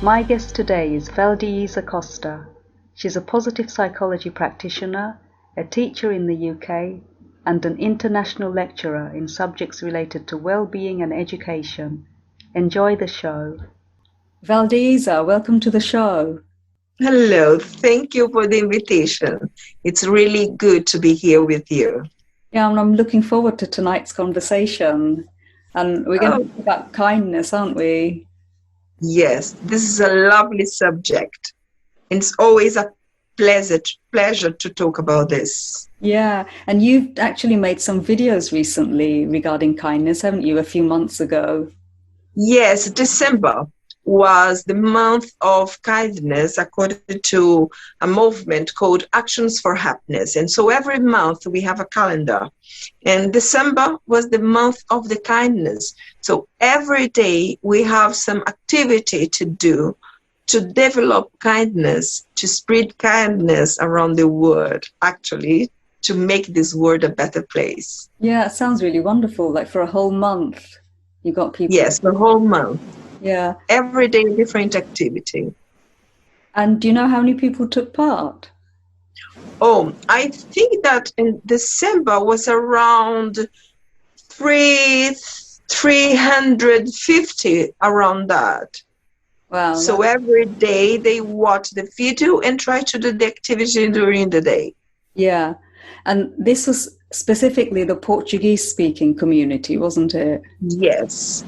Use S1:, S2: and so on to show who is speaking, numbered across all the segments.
S1: My guest today is Valdeiza Costa. She's a positive psychology practitioner, a teacher in the UK, and an international lecturer in subjects related to well-being and education. Enjoy the show. Valdeiza, welcome to the show.
S2: Hello, thank you for the invitation. It's really good to be here with you.
S1: Yeah, and I'm looking forward to tonight's conversation. And we're going to talk about kindness, aren't we?
S2: Yes, this is a lovely subject. It's always a pleasure to talk about this.
S1: Yeah, and you've actually made some videos recently regarding kindness, haven't you, a few months ago?
S2: Yes, December was the month of kindness according to a movement called Actions for Happiness. And so every month we have a calendar. And December was the month of the kindness. So every day we have some activity to do to develop kindness, to spread kindness around the world, actually, to make this world a better place.
S1: Yeah, it sounds really wonderful. Like for a whole month, you got people.
S2: Yes, the whole month.
S1: Yeah.
S2: Every day, different activity.
S1: And do you know how many people took part?
S2: Oh, I think that in December was around 350, around that.
S1: Wow.
S2: So every day they watch the video and try to do the activity during the day.
S1: Yeah. And this was specifically the Portuguese-speaking community, wasn't it?
S2: Yes,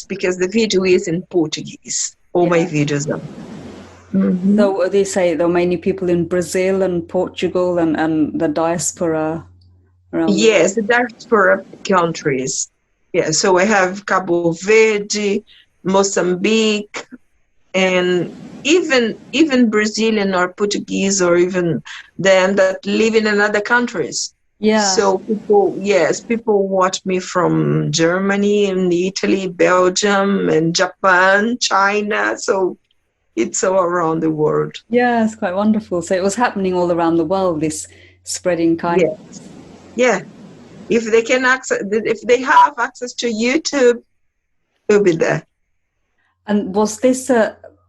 S2: because the video is in Portuguese. All my videos are.
S1: Mm-hmm. So they say there are many people in Brazil and Portugal and the diaspora around.
S2: Yes, the diaspora countries. Yeah, so I have Cabo Verde, Mozambique, and even Brazilian or Portuguese, or even them that live in other countries.
S1: Yeah.
S2: So people watch me from Germany and Italy, Belgium and Japan, China. So it's all around the world.
S1: Yeah, it's quite wonderful. So it was happening all around the world, this spreading kindness.
S2: Yeah. If they have access to YouTube, it'll be there. And
S1: was this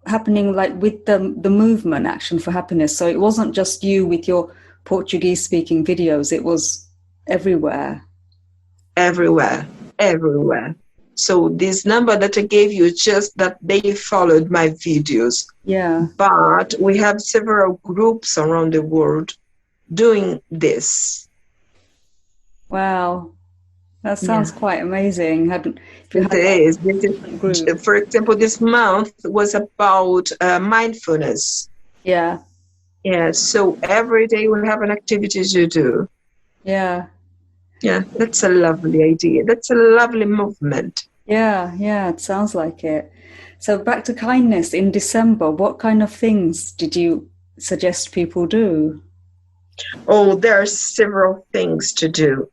S1: happening like with the movement Action for Happiness? So it wasn't just you with your Portuguese-speaking videos, it was everywhere.
S2: Everywhere. So this number that I gave you, just that they followed my videos.
S1: Yeah.
S2: But we have several groups around the world doing this.
S1: Wow. That sounds quite amazing.
S2: It is. For example, this month was about mindfulness.
S1: Yeah.
S2: Yeah, so every day we have an activity to do.
S1: Yeah.
S2: Yeah, that's a lovely idea. That's a lovely movement.
S1: Yeah, it sounds like it. So back to kindness in December, what kind of things did you suggest people do?
S2: Oh, there are several things to do.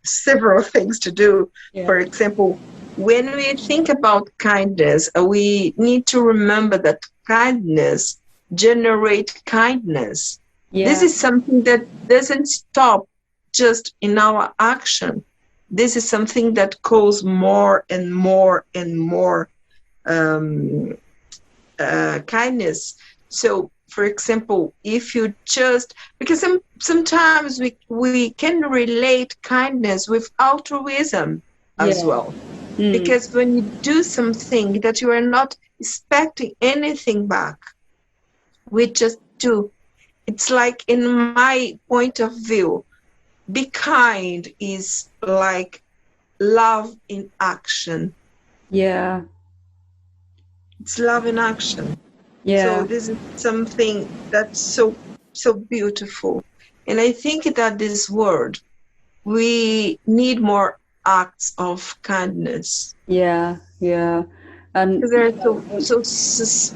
S2: Yeah. For example, when we think about kindness, we need to remember that kindness generates kindness. Yeah. This is something that doesn't stop just in our action. This is something that goes more and more and more kindness. So, for example, if you just, because sometimes we can relate kindness with altruism as well. Because when you do something that you are not expecting anything back, we just do. It's like, in my point of view, be kind is like love in action.
S1: Yeah.
S2: It's love in action.
S1: Yeah.
S2: So this is something that's so beautiful. And I think that this world, we need more acts of kindness.
S1: Yeah.
S2: And there are so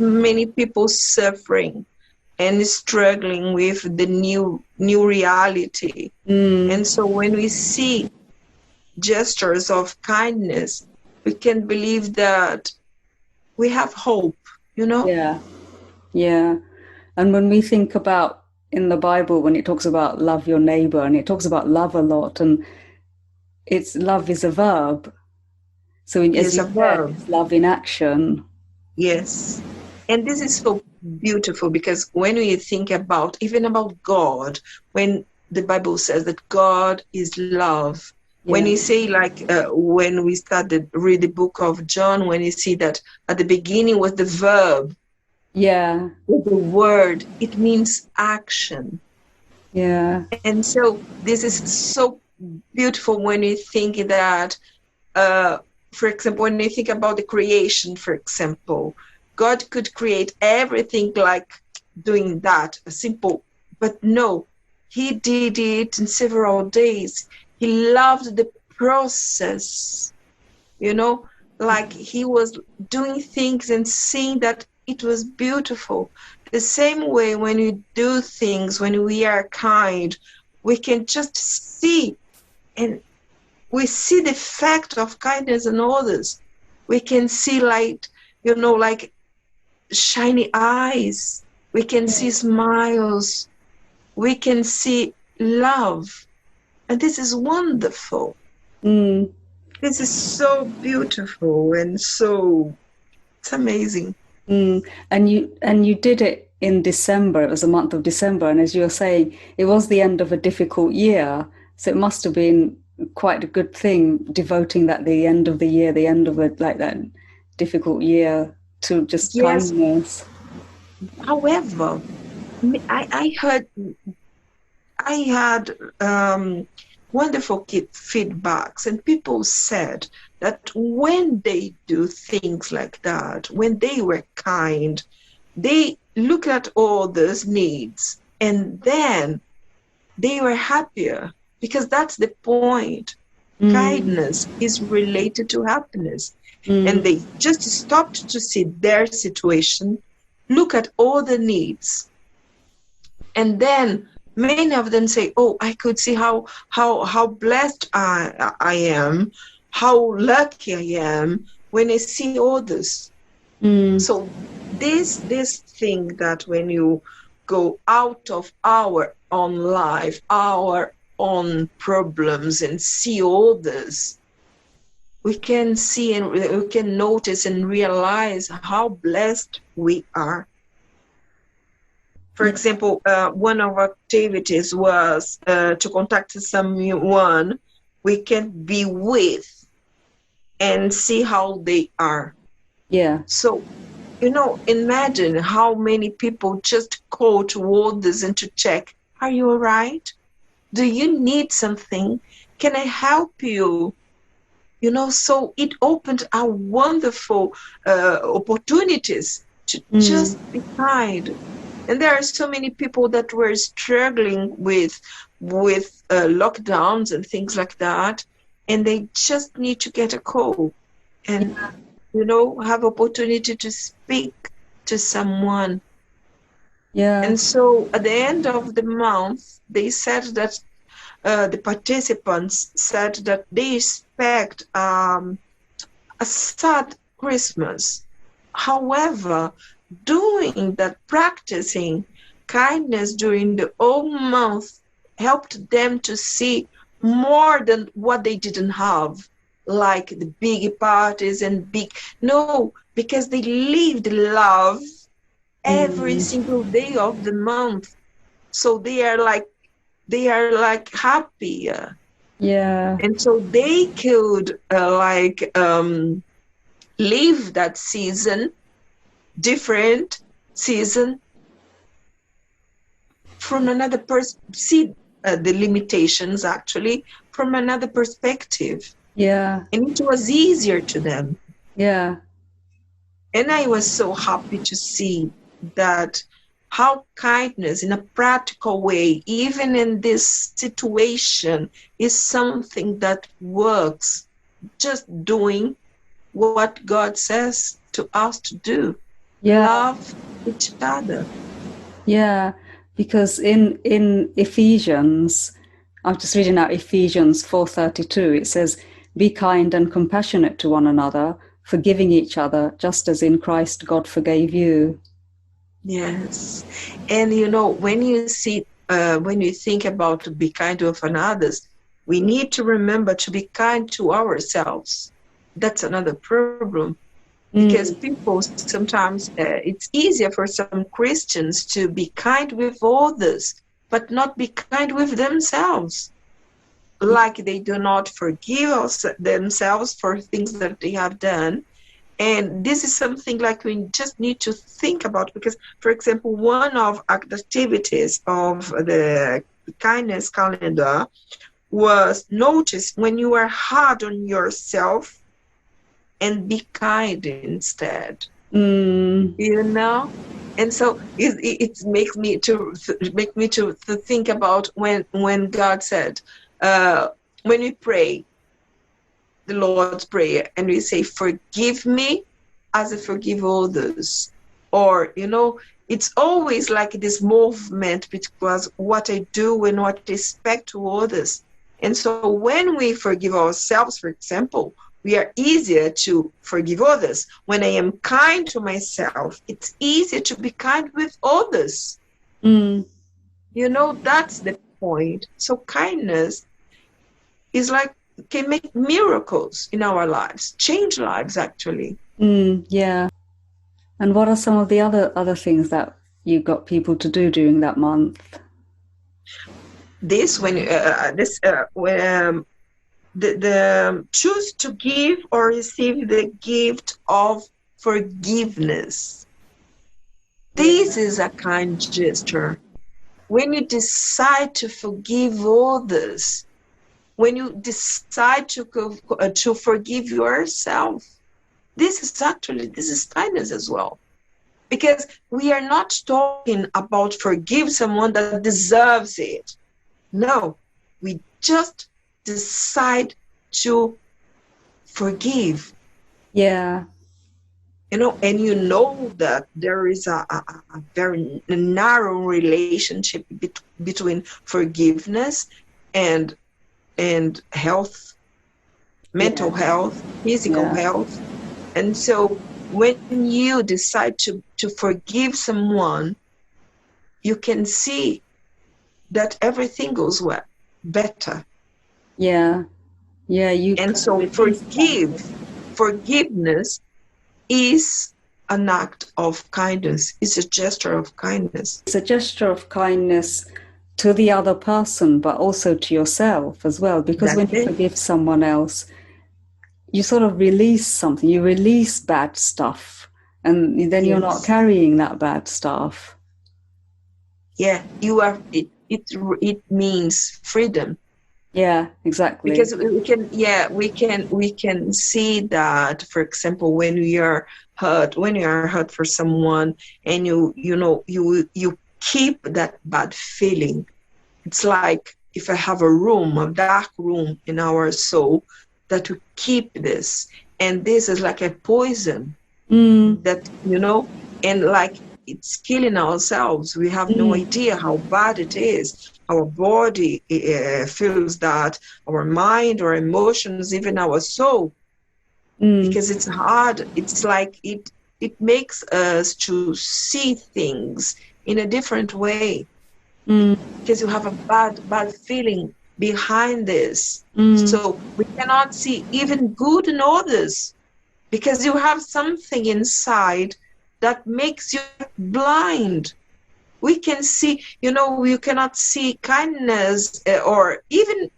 S2: many people suffering and struggling with the new reality. And so when we see gestures of kindness, we can believe that we have hope, you know?
S1: Yeah. And when we think about in the Bible, when it talks about love your neighbor, and it talks about love a lot, and love is a verb. So as you said, it's love in action.
S2: Yes. And this is so beautiful, because when we think about, even about God, when the Bible says that God is love, when
S1: Yeah.
S2: you say, like, when we started read the book of John, when you see that at the beginning was the verb,
S1: Yeah.
S2: with the word, it means action.
S1: Yeah.
S2: And so this is so beautiful when you think that, for example, when you think about the creation, for example, God could create everything like doing that, simple, but no, he did it in several days. He loved the process, you know, like he was doing things and seeing that it was beautiful. The same way when we do things, when we are kind, we can just see, and we see the fact of kindness in others. We can see, like, you know, like shiny eyes. We can see smiles. We can see love. And this is wonderful.
S1: Mm.
S2: This is so beautiful, and so, it's amazing.
S1: Mm. And you did it in December. It was the month of December, and as you were saying, it was the end of a difficult year. So it must have been quite a good thing devoting that the end of the year, the end of it, like that difficult year, to just
S2: Yes.
S1: kindness.
S2: However, I heard, I had wonderful feedbacks, and people said that when they do things like that, when they were kind, they look at others' needs, and then they were happier, because that's the point.
S1: Mm.
S2: Kindness is related to happiness. And
S1: Mm.
S2: they just stopped to see their situation, look at all the needs, and then many of them say, oh, I could see how blessed I am, how lucky I am when I see others.
S1: Mm.
S2: So this thing that when you go out of our own life, our own problems, and see others, we can see and we can notice and realize how blessed we are. For
S1: Yeah.
S2: example, one of our activities was to contact someone we can be with and see how they are.
S1: Yeah.
S2: So, you know, imagine how many people just call to others and to check, are you all right? Do you need something? Can I help you? You know, so it opened our wonderful opportunities to
S1: Mm.
S2: just be kind. And there are so many people that were struggling with lockdowns and things like that, and they just need to get a call and,
S1: Yeah.
S2: you know, have opportunity to speak to someone.
S1: Yeah.
S2: And so at the end of the month, they said that the participants said that they expect a sad Christmas. However, doing that, practicing kindness during the whole month helped them to see more than what they didn't have, like the big parties and big, no, because they lived love every
S1: Mm.
S2: single day of the month. So they are like happier.
S1: Yeah.
S2: And so they could live that season, different season, from another see the limitations actually from another perspective,
S1: Yeah.
S2: and it was easier to them.
S1: Yeah.
S2: And I was so happy to see that how kindness in a practical way, even in this situation, is something that works. Just doing what God says to us to do.
S1: Yeah.
S2: Love each other.
S1: Yeah, because in Ephesians, I'm just reading out Ephesians 4:32. It says, "Be kind and compassionate to one another, forgiving each other, just as in Christ God forgave you."
S2: Yes. And you know, when you think about to be kind to one others, we need to remember to be kind to ourselves. That's another problem. Because people sometimes, it's easier for some Christians to be kind with others, but not be kind with themselves. Like they do not forgive themselves for things that they have done. And this is something like we just need to think about, because, for example, one of the activities of the kindness calendar was notice when you are hard on yourself and be kind instead. You know? And so it makes me to think about when God said, when we pray the Lord's Prayer and we say, forgive me as I forgive others. Or, you know, it's always like this movement between what I do and what I expect to others. And so when we forgive ourselves, for example, we are easier to forgive others. When I am kind to myself, it's easier to be kind with others. You know, that's the point. So kindness is like, can make miracles in our lives, change lives actually.
S1: Yeah. And what are some of the other things that you got people to do during that month?
S2: This when the choose to give or receive the gift of forgiveness. This is a kind gesture. When you decide to forgive others, when you decide to forgive yourself, this is kindness as well. Because we are not talking about forgive someone that deserves it. No, we just decide to forgive.
S1: Yeah.
S2: You know, and you know that there is a very narrow relationship between forgiveness and health, mental health, physical health. And so when you decide to forgive someone, you can see that everything goes well, better.
S1: Yeah.
S2: And so forgiveness is an act of kindness. It's a gesture of kindness.
S1: It's a gesture of kindness to the other person, but also to yourself as well. Because when you forgive someone else, you sort of release something. You release bad stuff, and then you're not carrying that bad stuff.
S2: Yeah, you are. It means freedom.
S1: Yeah, exactly.
S2: Because we can see that, for example, when you are hurt for someone, and you keep that bad feeling. It's like if I have a dark room in our soul, that we keep this, and this is like a poison that, and like it's killing ourselves. We have no idea how bad it is. Our body feels that, our mind, our emotions, even our soul, because it's hard. It's like it makes us to see things in a different way, because you have a bad feeling behind this. So we cannot see even good in others, because you have something inside that makes you blind. We can see, you cannot see kindness, or even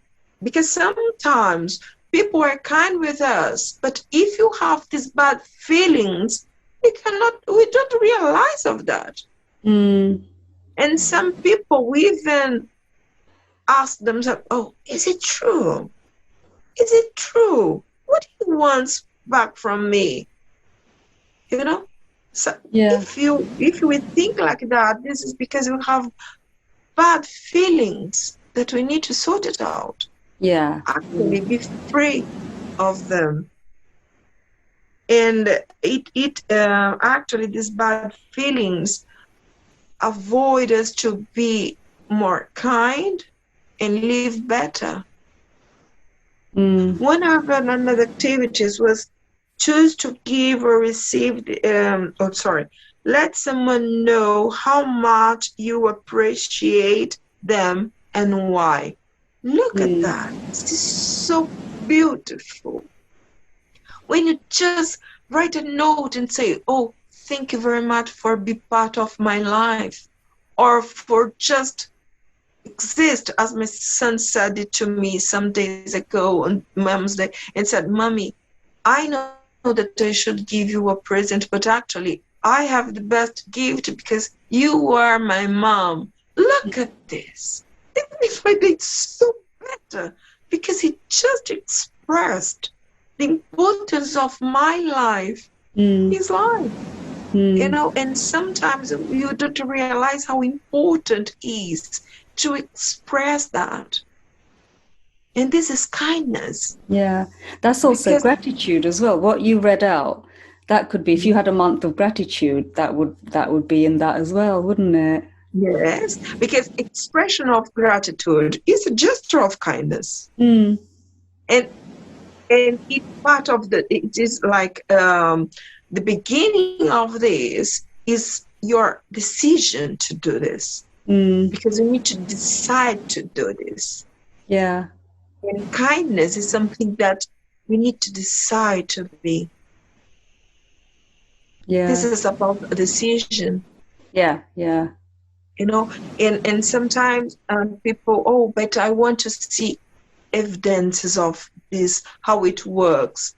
S2: because sometimes people are kind with us, but if you have these bad feelings, we don't realize of that. And some people even ask themselves, oh, is it true? Is it true? What he wants back from me? So if we think like that, this is because we have bad feelings that we need to sort it out.
S1: Yeah.
S2: Actually be free of them. And it actually, these bad feelings avoid us to be more kind and live better. One of another activities was choose to give or receive. Let someone know how much you appreciate them and why. Look at that. This is so beautiful. When you just write a note and say, oh, thank you very much for being part of my life, or for just exist, as my son said it to me some days ago on Mom's Day, and said, Mommy, I know that I should give you a present, but actually I have the best gift because you are my mom. Look at this. And I find it so better because he just expressed the importance of my life, his life. You know, and sometimes you don't realize how important it is to express that. And this is kindness.
S1: Yeah, that's also
S2: Because,
S1: gratitude as well. What you read out, that could be, if you had a month of gratitude, that would be in that as well, wouldn't it?
S2: yes, because expression of gratitude is a gesture of kindness.
S1: Mm.
S2: And it's part of it is like the beginning of this is your decision to do this. Because you need to decide to do this.
S1: Yeah.
S2: And kindness is something that we need to decide to be.
S1: Yeah.
S2: This is about a decision.
S1: Yeah, yeah.
S2: You know, and sometimes people, oh, but I want to see evidences of this, how it works.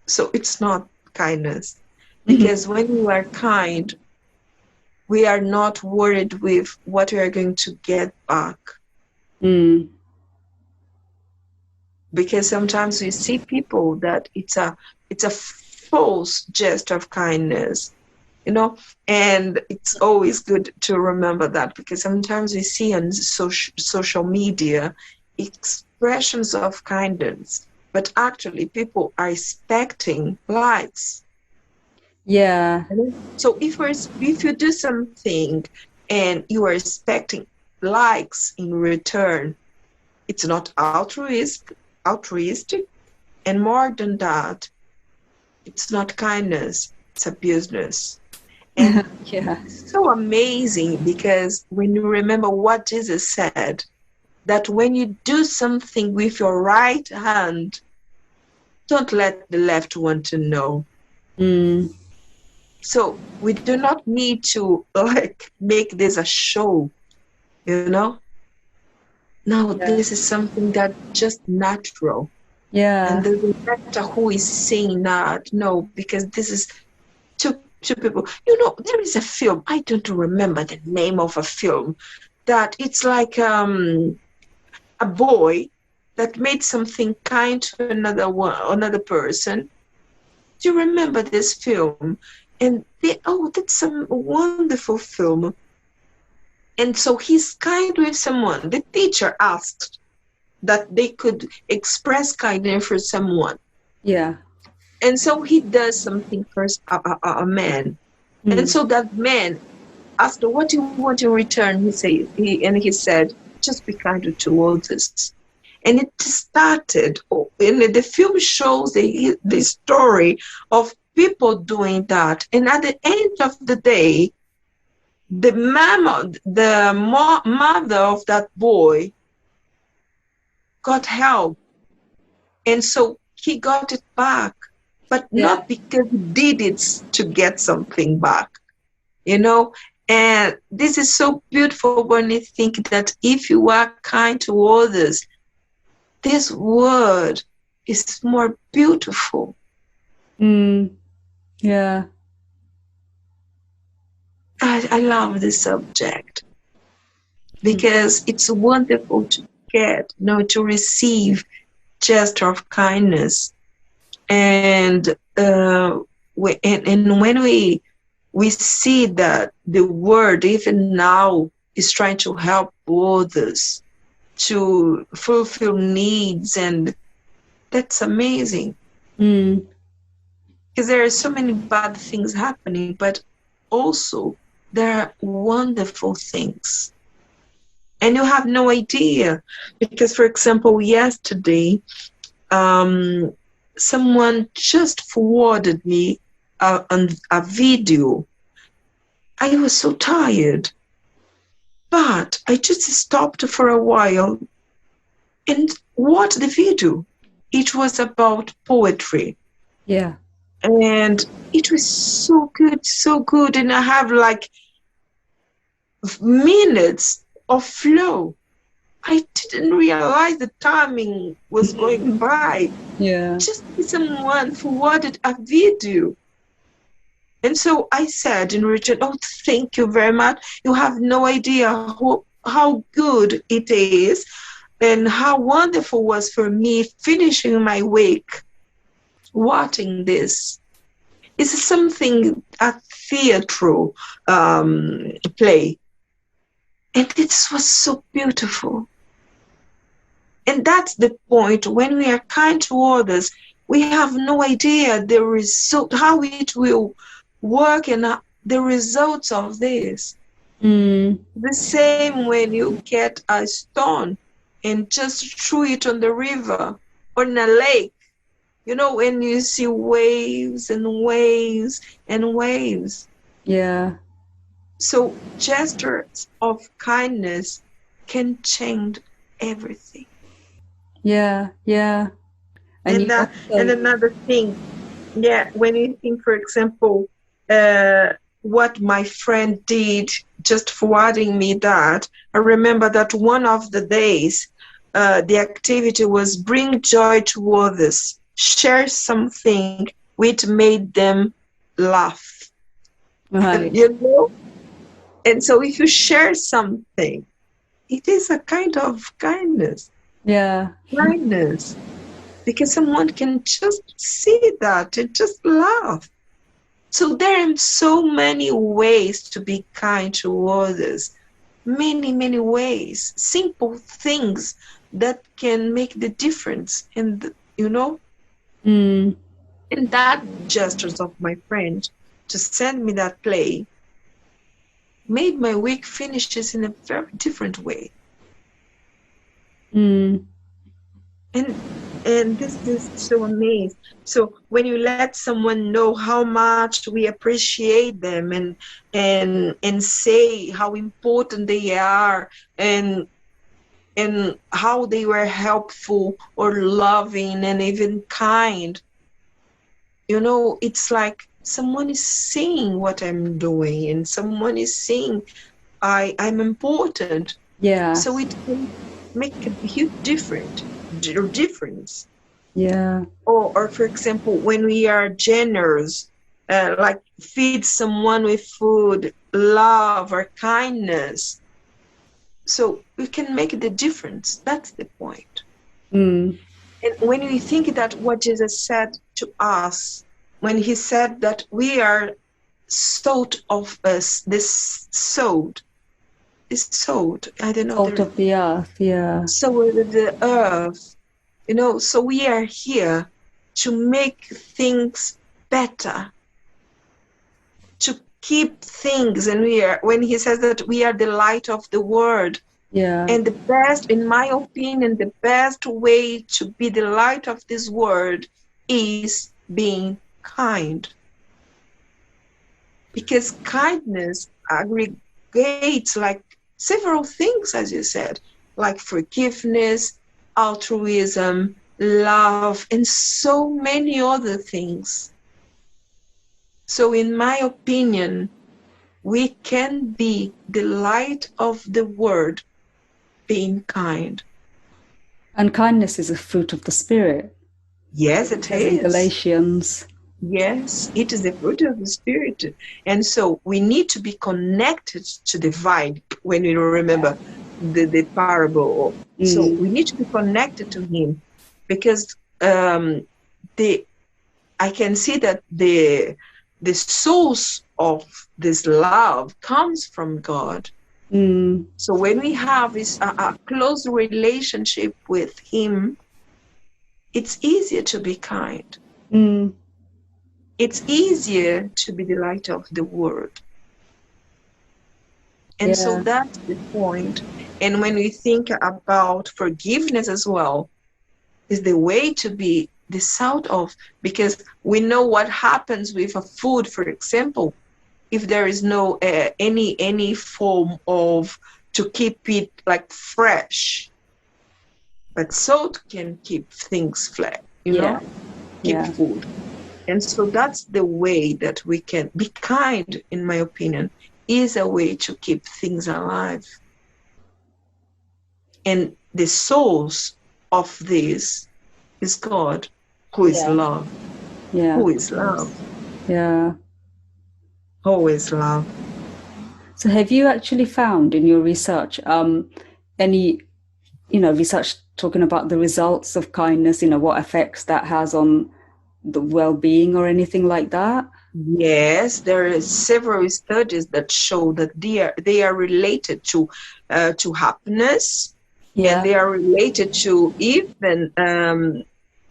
S2: So it's not kindness. Because when you are kind, we are not worried with what we are going to get back. Because sometimes we see people that it's a false gesture of kindness, you know, and it's always good to remember that, because sometimes we see on social media expressions of kindness, but actually people are expecting likes.
S1: Yeah.
S2: So if you do something and you are expecting likes in return, it's not altruistic, and more than that, it's not kindness, it's a business. And
S1: yeah.
S2: It's so amazing, because when you remember what Jesus said, that when you do something with your right hand, don't let the left one to know. So we do not need to make this a show, you know. No, this is something that just natural.
S1: Yeah.
S2: And doesn't matter who is saying that. No, because this is two people. You know, there is a film, I don't remember the name of a film, that it's like a boy that made something kind to another person. Do you remember this film? And that's a wonderful film. And so he's kind with someone. The teacher asked that they could express kindness for someone.
S1: Yeah.
S2: And so he does something for a man. And so that man asked, what do you want in return? He said, just be kind to others. And it started, and the film shows the story of people doing that. And at the end of the day, the mother of that boy got help. And so he got it back, but not because he did it to get something back, you know? And this is so beautiful when you think that if you are kind to others, this word is more beautiful.
S1: Yeah.
S2: I love this subject because it's wonderful to get, to receive gesture of kindness. And when we see that the world even now is trying to help others to fulfill needs, and that's amazing. Because there are so many bad things happening, but also there are wonderful things. And you have no idea. Because, for example, yesterday, someone just forwarded me a video. I was so tired, but I just stopped for a while and watched the video. It was about poetry.
S1: Yeah.
S2: And it was so good, so good. And I have like minutes of flow. I didn't realize the timing was going by.
S1: Yeah.
S2: Just someone forwarded a video. And so I said in return, oh, thank you very much. You have no idea how good it is and how wonderful it was for me finishing my week watching this. It's something, a theatrical play. And it was so beautiful. And that's the point. When we are kind to others, we have no idea the result, how it will work, and the results of this. The same when you get a stone and just throw it on the river or in a lake. You know, when you see waves and waves and waves.
S1: Yeah.
S2: So gestures of kindness can change everything.
S1: Yeah, yeah.
S2: And another thing, yeah, when you think, for example, what my friend did, just forwarding me that, I remember that one of the days, the activity was bring joy to others, share something which made them laugh.
S1: Right.
S2: You know? And so if you share something, it is a kind of kindness.
S1: Yeah.
S2: Kindness. Because someone can just see that and just laugh. So there are so many ways to be kind to others. Many, many ways. Simple things that can make the difference. And, you know, and that gestures of my friend to send me that play made my week finishes in a very different way. And this is so amazing. So when you let someone know how much we appreciate them and say how important they are and how they were helpful or loving and even kind, you know, it's like someone is seeing what I'm doing and someone is seeing I'm important.
S1: Yeah.
S2: So it can make a huge difference.
S1: Yeah.
S2: Or for example, when we are generous, like feed someone with food, love, or kindness, so we can make the difference. That's the point. And when we think that what Jesus said to us, when he said that we are salt of us, this salt is salt. I don't know.
S1: Salt of the earth, yeah.
S2: So the earth, you know, so we are here to make things better, to keep things. And when he says that we are the light of the world,
S1: yeah.
S2: And the best, in my opinion, the best way to be the light of this world is being kind. Because kindness aggregates like several things, as you said, like forgiveness, altruism, love, and so many other things. So in my opinion, we can be the light of the world being kind.
S1: And kindness is a fruit of the Spirit.
S2: Yes, it is.
S1: In Galatians.
S2: Yes, it is the fruit of the Spirit. And so we need to be connected to the vine when we remember the parable. So we need to be connected to him because I can see that the source of this love comes from God. So when we have a close relationship with him, it's easier to be kind. It's easier to be the light of the world. And so that's the point. And when we think about forgiveness as well, is the way to be the salt of, because we know what happens with a food, for example, if there is no any form of to keep it like fresh. But salt can keep things fresh, you know, keep food. And so that's the way that we can be kind, in my opinion, is a way to keep things alive. And the source of this is God, who is love.
S1: Yeah.
S2: Who is love.
S1: Yeah.
S2: Who is love.
S1: So have you actually found in your research any, research talking about the results of kindness, what effects that has on the well-being or anything like that?
S2: Yes, there are several studies that show that they are related to happiness, and they are related to even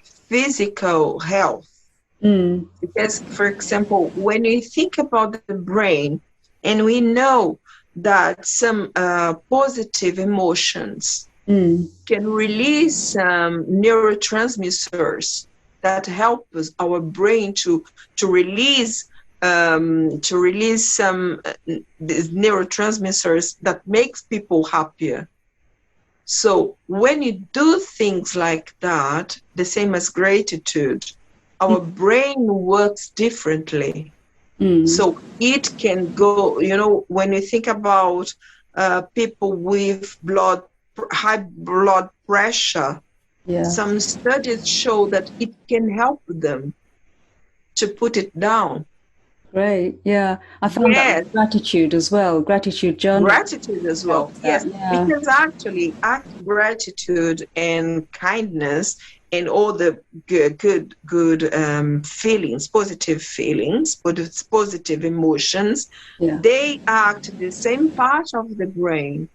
S2: physical health. Because, for example, when you think about the brain, and we know that some positive emotions can release neurotransmitters that help us, our brain to release some these neurotransmitters that makes people happier. So when you do things like that, the same as gratitude, our brain works differently. So it can go, when you think about people with high blood pressure, some studies show that it can help them to put it down.
S1: Great. Yeah. I found that with gratitude as well. Gratitude journal.
S2: Gratitude as well. Yes. Because actually gratitude and kindness and all the good feelings, positive emotions, they act the same part of the brain.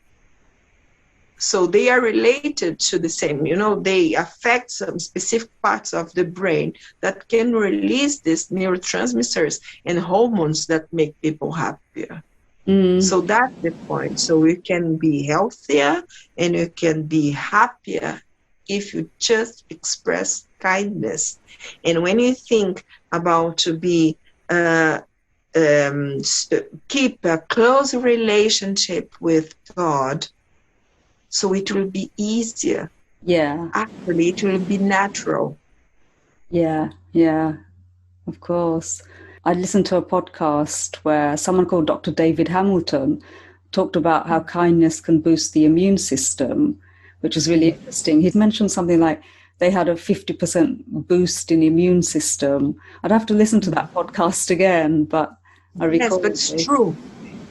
S2: So they are related to the same, they affect some specific parts of the brain that can release these neurotransmitters and hormones that make people happier. So that's the point. So we can be healthier and you can be happier if you just express kindness. And when you think about to be keep a close relationship with God, so it will be easier.
S1: Yeah.
S2: Actually, it will be natural.
S1: Yeah, of course. I listened to a podcast where someone called Dr. David Hamilton talked about how kindness can boost the immune system, which is really interesting. He'd mentioned something like they had a 50% boost in the immune system. I'd have to listen to that podcast again, but I recall.
S2: Yes, but it's true.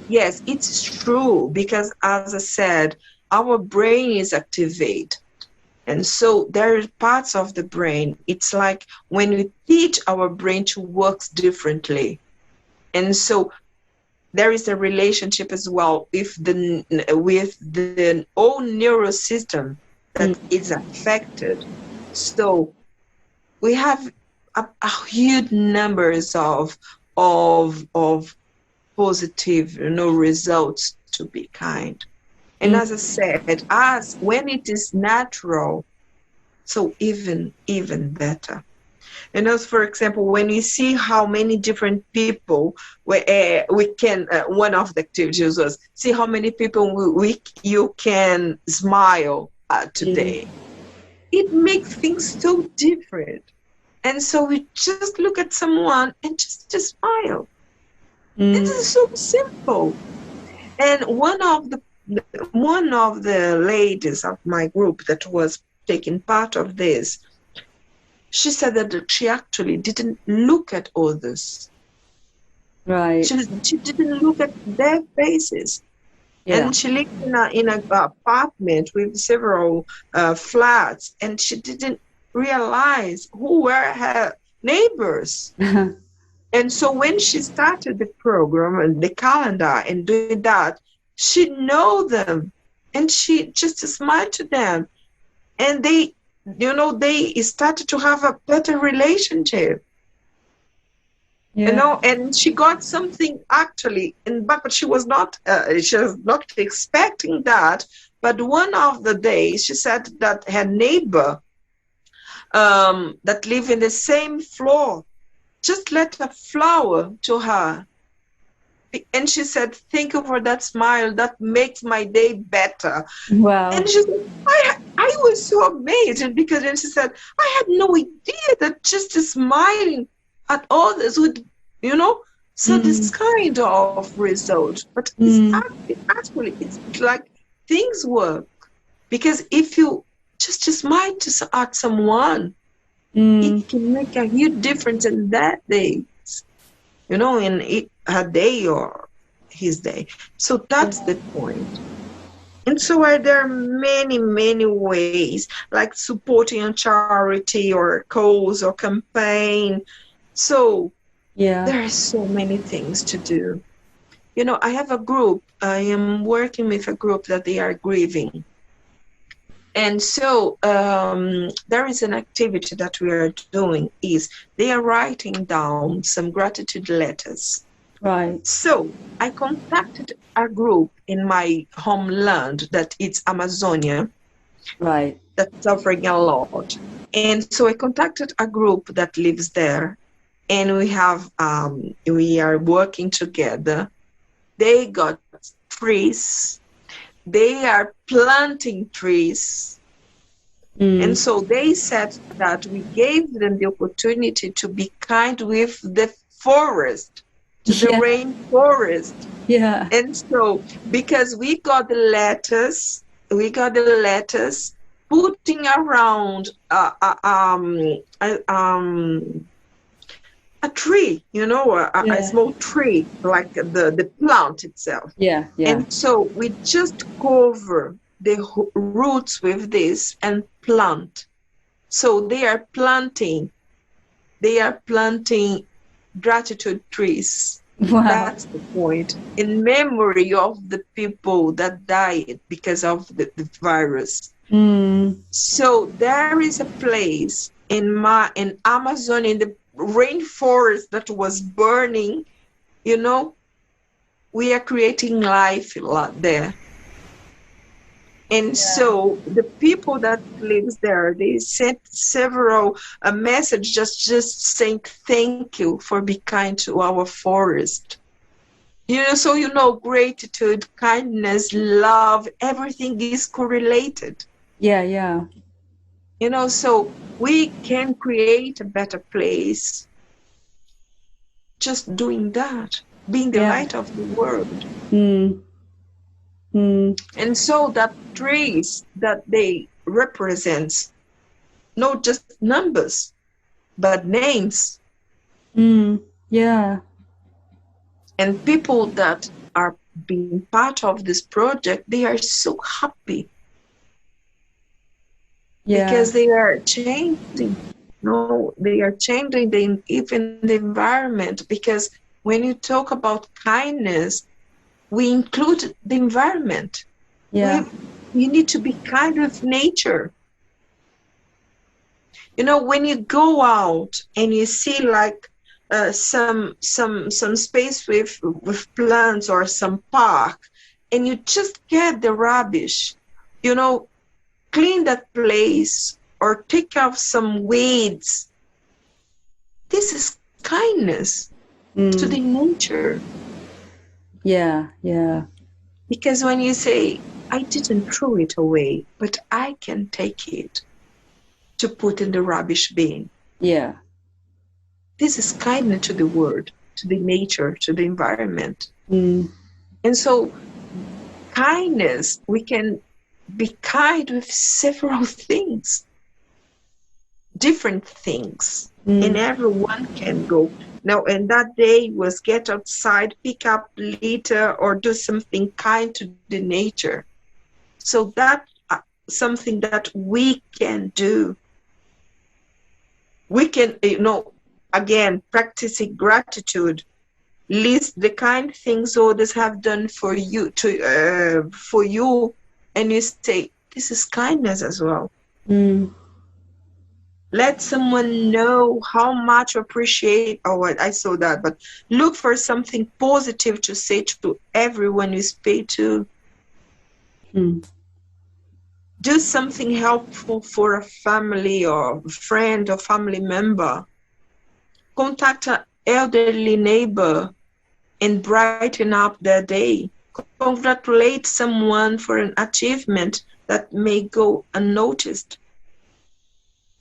S2: Yes, it's true, because as I said, our brain is activated. And so there are parts of the brain, it's like when we teach our brain to work differently. And so there is a relationship as well with the whole neural system that is affected. So we have a huge numbers of positive, results to be kind. And as I said, when it is natural, so even better. And as, for example, when you see how many different people, we can, one of the activities was see how many people you can smile today. It makes things so different. And so we just look at someone and just smile. It is so simple. And one of the ladies of my group that was taking part of this, she said that she actually didn't look at others.
S1: Right.
S2: She didn't look at their faces. Yeah. And she lived in an apartment with several flats, and she didn't realize who were her neighbors. And so when she started the program and the calendar and doing that, she know them and she just smiled to them. And they started to have a better relationship.
S1: Yeah.
S2: And she got something actually, but she was not expecting that. But one of the days she said that her neighbor that lived in the same floor just let a flower to her. And she said, thank you for that smile. That makes my day better.
S1: Wow.
S2: And she said, I was so amazed because then she said, I had no idea that just smiling at others would, you know, so this kind of result. But it's actually, it's like things work. Because if you just smile at someone, it can make a huge difference in that day, you know, in her day or his day. So that's the point. And so there are many, many ways, like supporting a charity or a cause or campaign. So there are so many things to do. You know, I have a group. I am working with a group that they are grieving. And so there is an activity that we are doing is they are writing down some gratitude letters.
S1: Right.
S2: So I contacted a group in my homeland that it's Amazonia.
S1: Right.
S2: That's suffering a lot. And so I contacted a group that lives there, and we are working together. They got trees. They are planting trees. And so they said that we gave them the opportunity to be kind with the forest, to the rainforest.
S1: Yeah.
S2: And so because we got the letters putting around a tree, you know, a small tree, like the plant itself.
S1: Yeah.
S2: And so we just cover the roots with this and plant. So they are planting gratitude trees.
S1: Wow.
S2: That's the point. In memory of the people that died because of the virus. So there is a place in Amazon, in the rainforest that was burning, you know, we are creating life there. And so the people that lives there, they sent several a message just saying thank you for being kind to our forest. You know, so you know, gratitude, kindness, love, everything is correlated.
S1: Yeah.
S2: You know, so we can create a better place just doing that, being the light of the world. And so that trees that they represent, not just numbers, but names.
S1: Yeah.
S2: And people that are being part of this project, they are so happy. Because they are changing. No, they are changing even the environment. Because when you talk about kindness, we include the environment.
S1: Yeah.
S2: We need to be kind with nature. You know, when you go out and you see like some space with plants or some park, and you just get the rubbish, you know, clean that place or take out some weeds. This is kindness to the nature.
S1: Yeah.
S2: Because when you say, I didn't throw it away, but I can take it to put in the rubbish bin.
S1: Yeah.
S2: This is kindness to the world, to the nature, to the environment. And so kindness, we can be kind with several things, different things, and everyone can go. Now, and that day was get outside, pick up litter, or do something kind to the nature. So that's something that we can do. We can, you know, again, practicing gratitude. List the kind things others have done for you, for you, and you say, this is kindness as well. Let someone know how much you appreciate. Oh, I saw that, but look for something positive to say to everyone you speak to. Do something helpful for a family or friend or family member. Contact an elderly neighbor and brighten up their day. Congratulate someone for an achievement that may go unnoticed.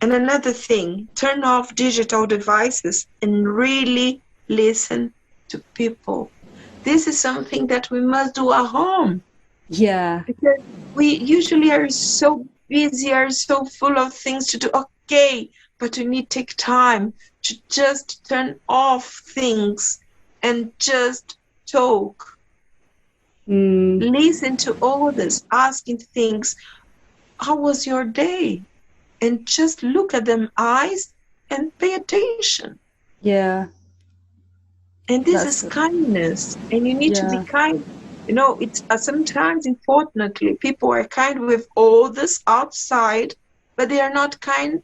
S2: And another thing, turn off digital devices and really listen to people. This is something that we must do at home.
S1: Yeah.
S2: Because we usually are so busy, are so full of things to do. Okay, but we need to take time to just turn off things and just talk. Listen to others asking things. How was your day? And just look at them eyes and pay attention.
S1: Yeah.
S2: And this is kindness. And you need to be kind. You know, it's sometimes, unfortunately, people are kind with others outside, but they are not kind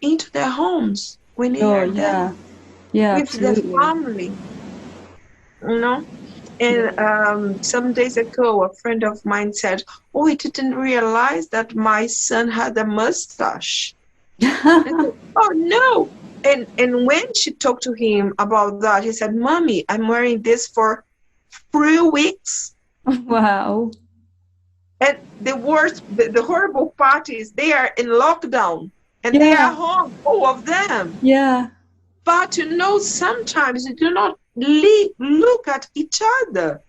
S2: into their homes when they are there with
S1: absolutely.
S2: the family. You know? And some days ago, a friend of mine said, "Oh, I didn't realize that my son had a mustache." I said, "Oh, no." And when she talked to him about that, he said, "Mommy, I'm wearing this for 3 weeks."
S1: Wow.
S2: And the worst, the horrible part is they are in lockdown and they are home, all of them.
S1: Yeah.
S2: But you know, sometimes you do not look at each other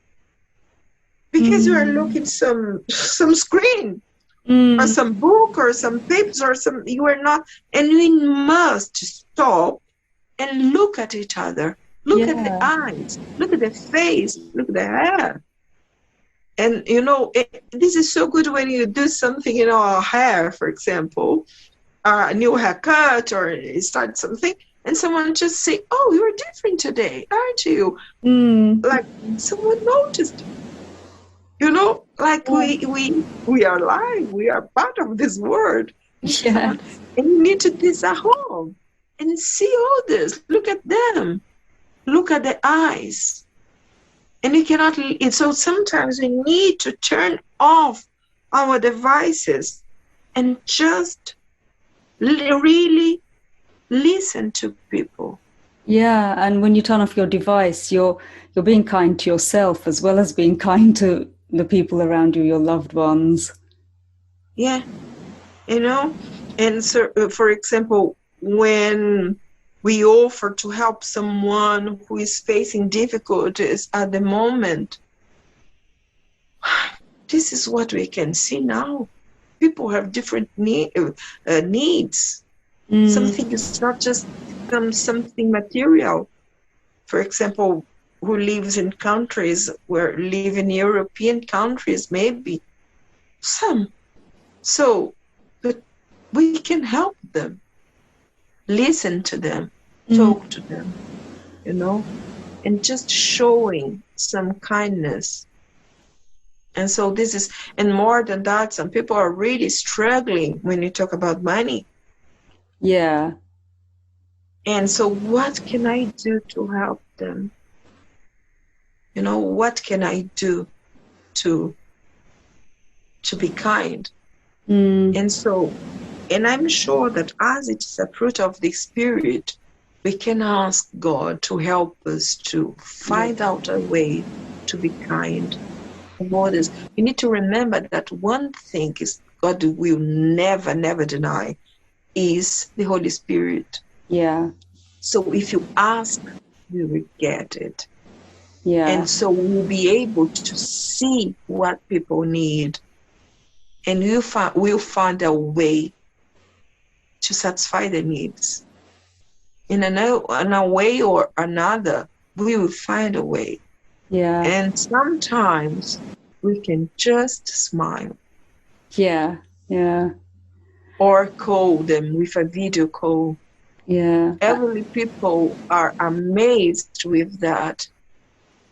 S2: because you are looking some screen or some book or some papers or some, you are not, and we must stop and look at each other. Look at the eyes, look at the face, look at the hair. And you know, this is so good when you do something, you know, our hair, for example, a new haircut or you start something, and someone just say, "Oh, you're different today, aren't you?" Like someone noticed. You know, like we are alive, we are part of this world.
S1: Yeah.
S2: And you need to do this at home and see others. Look at them. Look at the eyes. And you cannot, and so sometimes we need to turn off our devices and just really listen to people.
S1: Yeah, and when you turn off your device, you're being kind to yourself as well as being kind to the people around you, your loved ones.
S2: Yeah, you know, and so, for example, when we offer to help someone who is facing difficulties at the moment, this is what we can see now. People have different needs. Something is not just something material. For example, who lives in countries where live in European countries, maybe some. So, but we can help them, listen to them, talk to them, you know, and just showing some kindness. And so this is, and more than that, some people are really struggling when you talk about money.
S1: Yeah.
S2: And so what can I do to help them? You know, what can I do to be kind? And so, and I'm sure that as it is a fruit of the Spirit, we can ask God to help us to find out a way to be kind to others. We need to remember that one thing is God will never, never deny is the Holy Spirit.
S1: Yeah.
S2: So if you ask, you will get it.
S1: Yeah.
S2: And so we'll be able to see what people need. And we'll find a way to satisfy the needs. In a way or another, we will find a way.
S1: Yeah.
S2: And sometimes we can just smile.
S1: Yeah. Yeah.
S2: Or call them with a video call.
S1: Yeah.
S2: Elderly people are amazed with that.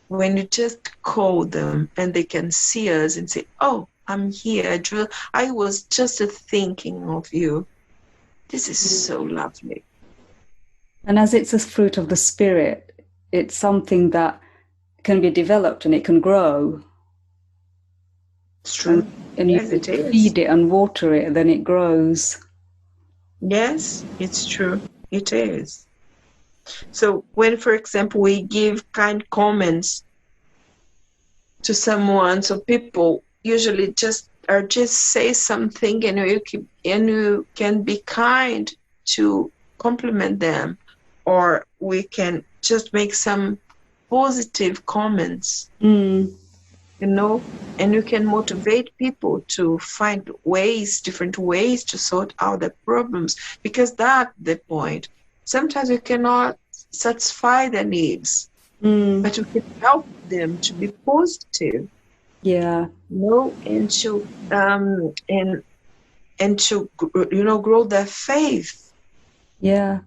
S2: When you just call them and they can see us and say, "Oh, I'm here. I was just thinking of you." This is so lovely.
S1: And as it's a fruit of the Spirit, it's something that can be developed and it can grow.
S2: It's true.
S1: And
S2: yes,
S1: you feed it and water it, then it grows.
S2: Yes, it's true. It is. So when, for example, we give kind comments to someone, so people usually just or just say something, and you can be kind to compliment them, or we can just make some positive comments, and you can motivate people to find different ways to sort out the problems, because that's the point. Sometimes we cannot satisfy their needs, but we can help them to be positive.
S1: Yeah.
S2: And to grow their faith.
S1: Yeah.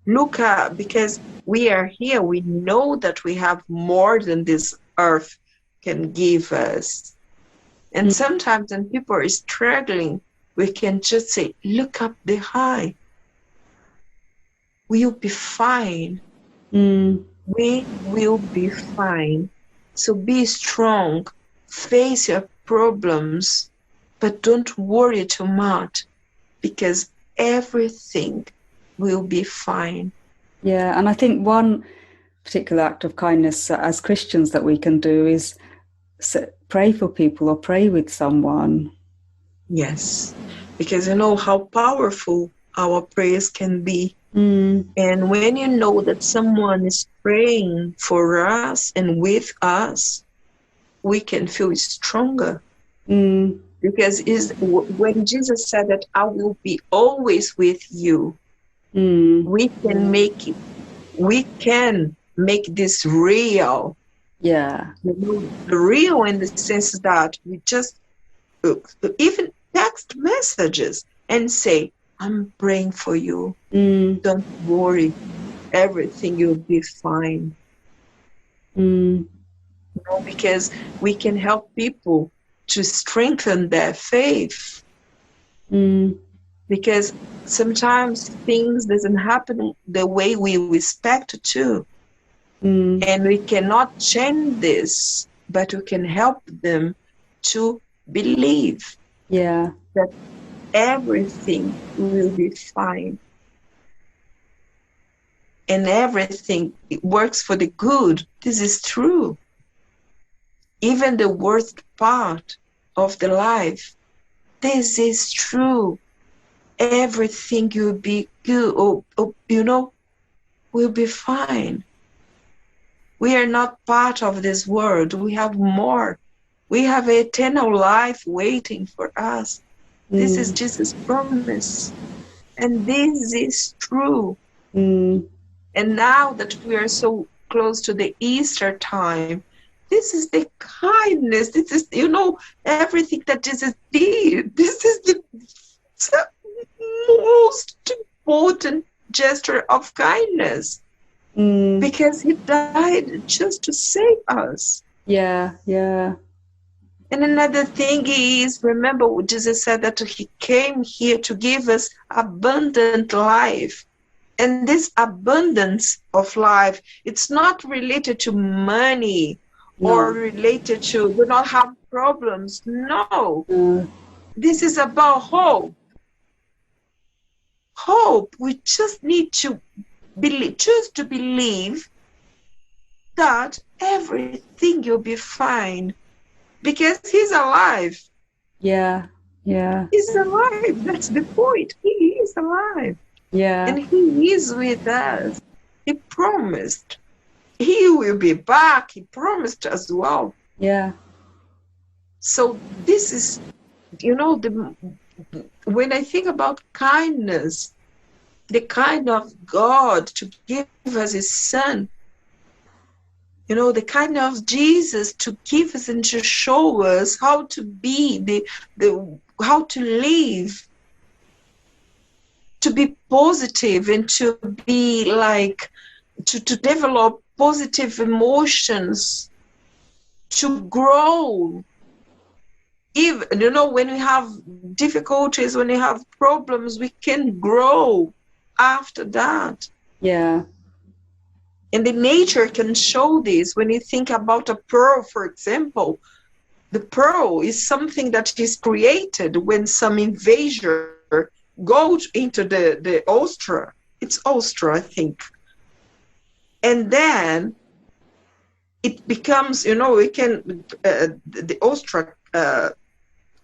S2: Look at, because we are here, we know that we have more than this earth can give us. And sometimes when people are struggling, we can just say, look up the high. We'll be fine. We will be fine. So be strong, face your problems, but don't worry too much, because everything will be fine.
S1: Yeah, and I think one particular act of kindness as Christians that we can do is pray for people or pray with someone.
S2: Yes, because you know how powerful our prayers can be. And when you know that someone is praying for us and with us, we can feel stronger. Because when Jesus said that I will be always with you, we can make this real.
S1: Yeah.
S2: Real in the sense that we just even text messages and say, I'm praying for you. Don't worry. Everything will be fine. Because we can help people to strengthen their faith. Because sometimes things doesn't happen the way we expect it to. And we cannot change this, but we can help them to believe that everything will be fine. And everything works for the good. This is true. Even the worst part of the life, this is true. Everything will be good, will be fine. We are not part of this world. We have more. We have eternal life waiting for us. This is Jesus' promise. And this is true. And now that we are so close to the Easter time, this is the kindness. This is, everything that Jesus did. This is the most important gesture of kindness. Because he died just to save us.
S1: Yeah.
S2: And another thing is, remember what Jesus said, that he came here to give us abundant life. And this abundance of life, it's not related to money or related to do not have problems. No. This is about hope. Hope. We just need to choose to believe that everything will be fine, because he's alive.
S1: Yeah.
S2: He's alive. That's the point. He is alive.
S1: Yeah.
S2: And he is with us. He promised. He will be back. He promised as well.
S1: Yeah.
S2: So this is, when I think about kindness, the kind of God to give us his son, the kind of Jesus to give us and to show us how to be, how to live, to be positive, and to be like, to develop positive emotions, to grow. Even, when we have difficulties, when we have problems, we can grow after that.
S1: Yeah.
S2: And the nature can show this. When you think about a pearl, for example, the pearl is something that is created when some invader goes into the oyster. It's oyster, I think. And then it becomes, the oyster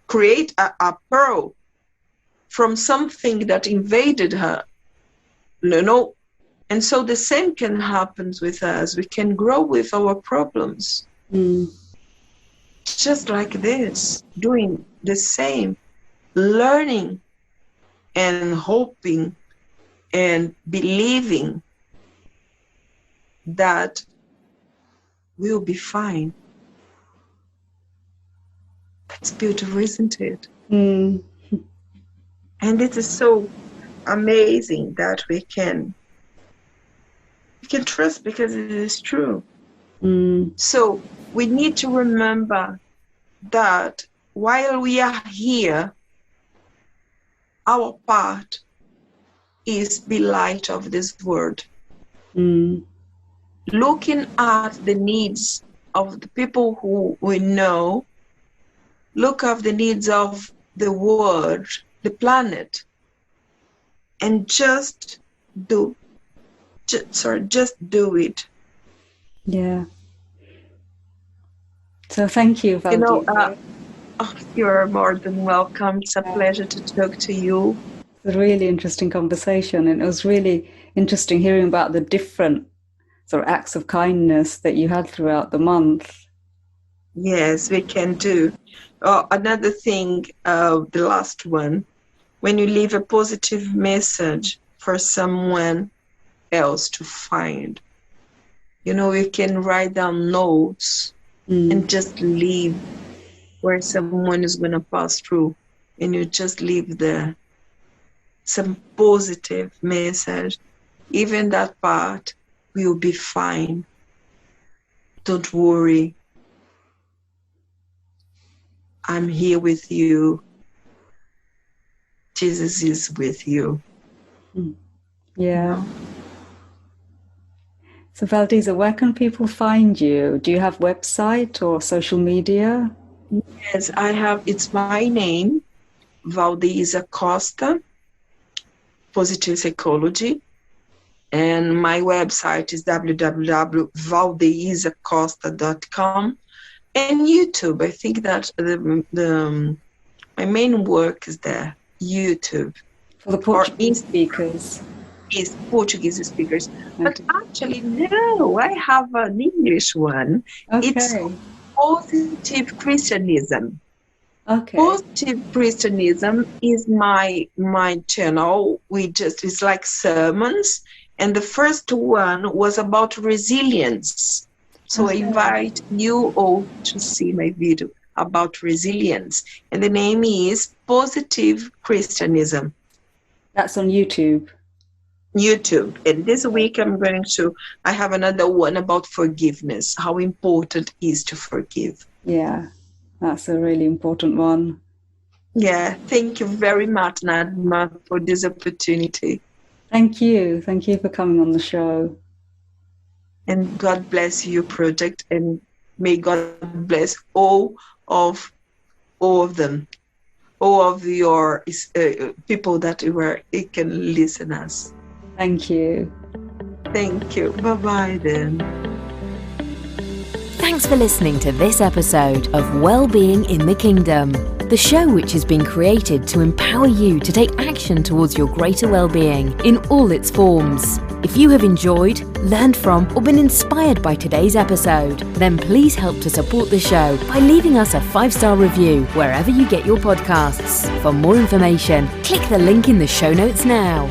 S2: create a pearl from something that invaded her. No. And so the same can happen with us. We can grow with our problems. Just like this, doing the same, learning and hoping and believing that we'll be fine. That's beautiful, isn't it? And it is so amazing that we can trust, because it is true. So we need to remember that while we are here, our part is be light of this world. Looking at the needs of the people who we know, look at the needs of the world, the planet, and just do it.
S1: Yeah. So thank you, Valdeiza.
S2: You're more than welcome. It's a pleasure to talk to you.
S1: It's a really interesting conversation, and it was really interesting hearing about the different sort of acts of kindness that you had throughout the month.
S2: Yes, we can do. Another thing, the last one, when you leave a positive message for someone else to find, you can write down notes and just leave where someone is going to pass through, and you just leave there some positive message. Even that part will be fine. Don't worry. I'm here with you. Jesus is with you.
S1: Yeah. So Valdeiza, where can people find you? Do you have website or social media?
S2: Yes, I have. It's my name, Valdeiza Costa, Positive Psychology. And my website is www.valdeizacosta.com. And YouTube. I think that my main work is there, YouTube.
S1: For the Portuguese speakers.
S2: Yes, Portuguese speakers. Okay. But actually, no, I have an English one.
S1: Okay.
S2: It's Positive Christianism.
S1: Okay.
S2: Positive Christianism is my channel. It's like sermons. And the first one was about resilience. So I invite you all to see my video about resilience. And the name is Positive Christianism.
S1: That's on YouTube.
S2: And this week I have another one about forgiveness, how important it is to forgive.
S1: Yeah, that's a really important one.
S2: Yeah, thank you very much, Najma, for this opportunity.
S1: Thank you. Thank you for coming on the show.
S2: And God bless your project, and may God bless all of them, all of your people that can listen us.
S1: Thank you.
S2: Thank you. Bye-bye then.
S3: Thanks for listening to this episode of Wellbeing in the Kingdom, the show which has been created to empower you to take action towards your greater well-being in all its forms. If you have enjoyed, learned from, or been inspired by today's episode, then please help to support the show by leaving us a 5-star review wherever you get your podcasts. For more information, click the link in the show notes now.